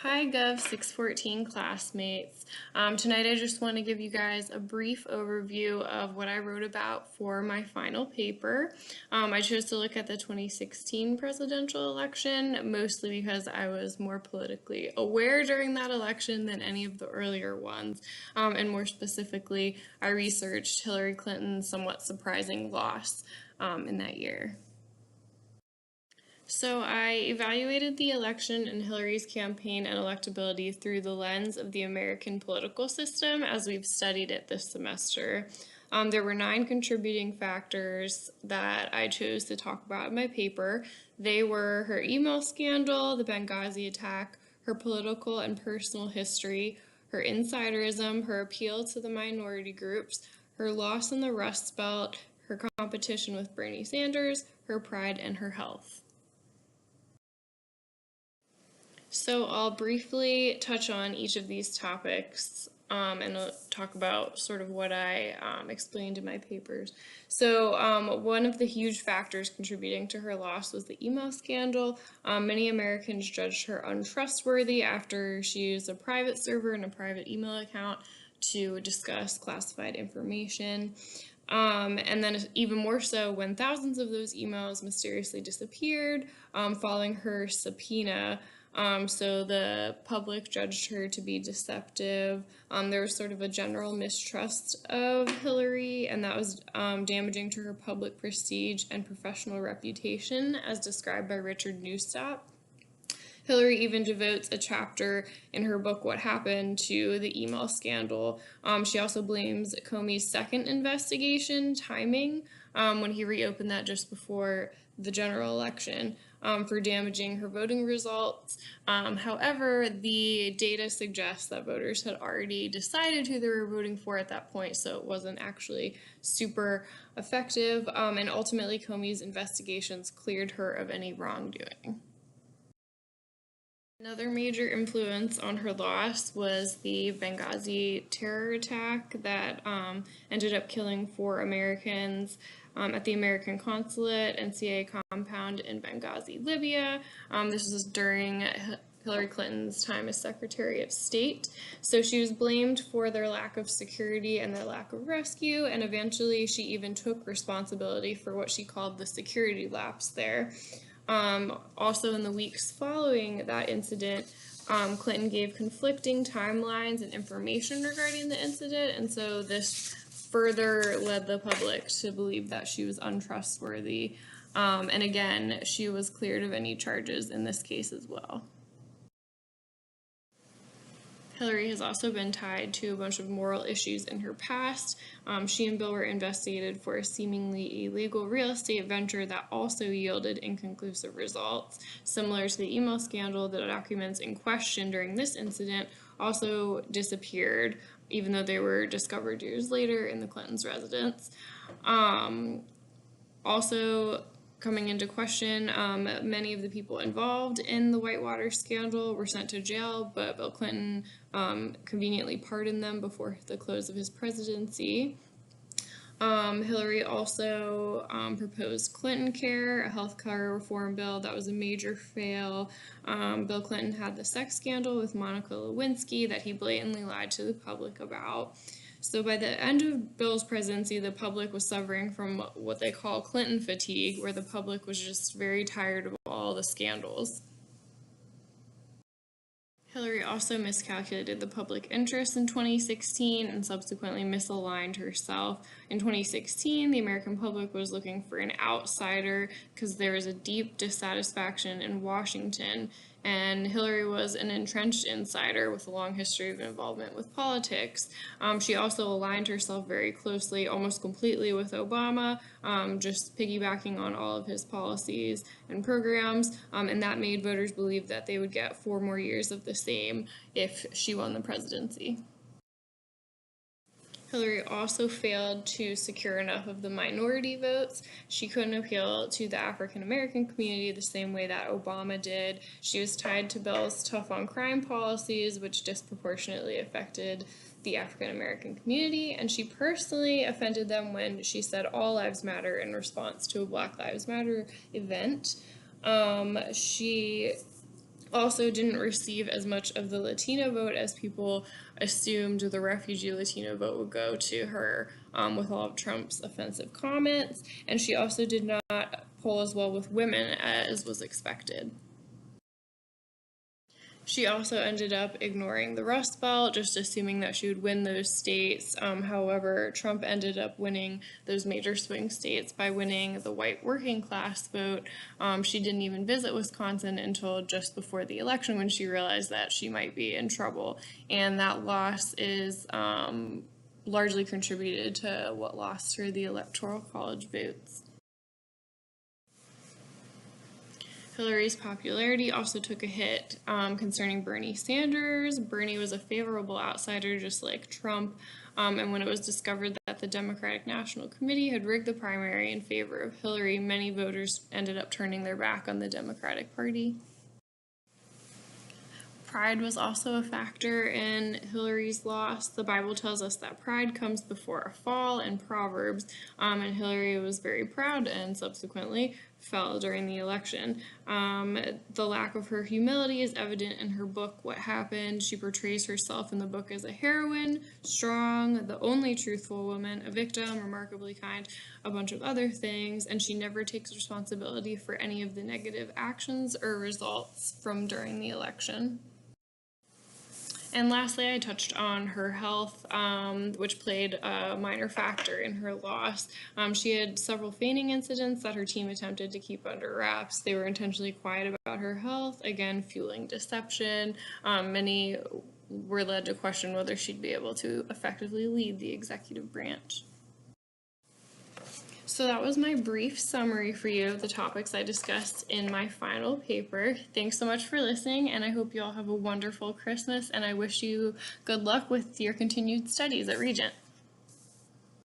Hi Gov 614 classmates. Tonight I just want to give you guys a brief overview of what I wrote about for my final paper. I chose to look at the 2016 presidential election, mostly because I was more politically aware during that election than any of the earlier ones. And more specifically, I researched Hillary Clinton's somewhat surprising loss in that year. So I evaluated the election and Hillary's campaign and electability through the lens of the American political system as we've studied it this semester. There were 9 contributing factors that I chose to talk about in my paper. They were her email scandal, the Benghazi attack, her political and personal history, her insiderism, her appeal to the minority groups, her loss in the Rust Belt, her competition with Bernie Sanders, her pride, and her health. So I'll briefly touch on each of these topics and I'll talk about sort of what I explained in my papers. So one of the huge factors contributing to her loss was the email scandal. Many Americans judged her untrustworthy after she used a private server and a private email account to discuss classified information. And then even more so when thousands of those emails mysteriously disappeared following her subpoena. So the public judged her to be deceptive. There was sort of a general mistrust of Hillary, and that was damaging to her public prestige and professional reputation, as described by Richard Neustadt. Hillary even devotes a chapter in her book, What Happened, to the email scandal. She also blames Comey's second investigation, timing, when he reopened that just before the general election, for damaging her voting results. However, the data suggests that voters had already decided who they were voting for at that point, so it wasn't actually super effective. And ultimately, Comey's investigations cleared her of any wrongdoing. Another major influence on her loss was the Benghazi terror attack that ended up killing 4 Americans at the American consulate and CIA compound in Benghazi, Libya. This was during Hillary Clinton's time as Secretary of State. So she was blamed for their lack of security and their lack of rescue, and eventually she even took responsibility for what she called the security lapse there. Also, in the weeks following that incident, Clinton gave conflicting timelines and information regarding the incident, and so this further led the public to believe that she was untrustworthy. And again, she was cleared of any charges in this case as well. Hillary has also been tied to a bunch of moral issues in her past. She and Bill were investigated for a seemingly illegal real estate venture that also yielded inconclusive results. Similar to the email scandal, the documents in question during this incident also disappeared, even though they were discovered years later in the Clintons' residence. Also, coming into question, many of the people involved in the Whitewater scandal were sent to jail, but Bill Clinton conveniently pardoned them before the close of his presidency. Hillary also proposed Clinton Care, a health care reform bill that was a major fail. Bill Clinton had the sex scandal with Monica Lewinsky that he blatantly lied to the public about. So by the end of Bill's presidency, the public was suffering from what they call Clinton fatigue, where the public was just very tired of all the scandals. Hillary also miscalculated the public interest in 2016 and subsequently misaligned herself. In 2016, the American public was looking for an outsider because there was a deep dissatisfaction in Washington, and Hillary was an entrenched insider with a long history of involvement with politics. She also aligned herself very closely, almost completely, with Obama, just piggybacking on all of his policies and programs, and that made voters believe that they would get 4 more years of the same if she won the presidency. Hillary also failed to secure enough of the minority votes. She couldn't appeal to the African American community the same way that Obama did. She was tied to Bill's tough on crime policies, which disproportionately affected the African American community, and she personally offended them when she said all lives matter in response to a Black Lives Matter event. She also didn't receive as much of the Latino vote as people assumed the refugee Latino vote would go to her, with all of Trump's offensive comments. And she also did not poll as well with women as was expected. She also ended up ignoring the Rust Belt, just assuming that she would win those states. However, Trump ended up winning those major swing states by winning the white working class vote. She didn't even visit Wisconsin until just before the election when she realized that she might be in trouble. And that loss is largely contributed to what lost her the Electoral College votes. Hillary's popularity also took a hit concerning Bernie Sanders. Bernie was a favorable outsider, just like Trump. And when it was discovered that the Democratic National Committee had rigged the primary in favor of Hillary, many voters ended up turning their back on the Democratic Party. Pride was also a factor in Hillary's loss. The Bible tells us that pride comes before a fall in Proverbs, and Hillary was very proud and subsequently fell during the election. The lack of her humility is evident in her book, What Happened. She portrays herself in the book as a heroine, strong, the only truthful woman, a victim, remarkably kind, a bunch of other things, and she never takes responsibility for any of the negative actions or results from during the election. And lastly, I touched on her health, which played a minor factor in her loss. She had several fainting incidents that her team attempted to keep under wraps. They were intentionally quiet about her health, again, fueling deception. Many were led to question whether she'd be able to effectively lead the executive branch. So that was my brief summary for you of the topics I discussed in my final paper. Thanks so much for listening, and I hope you all have a wonderful Christmas, and I wish you good luck with your continued studies at Regent.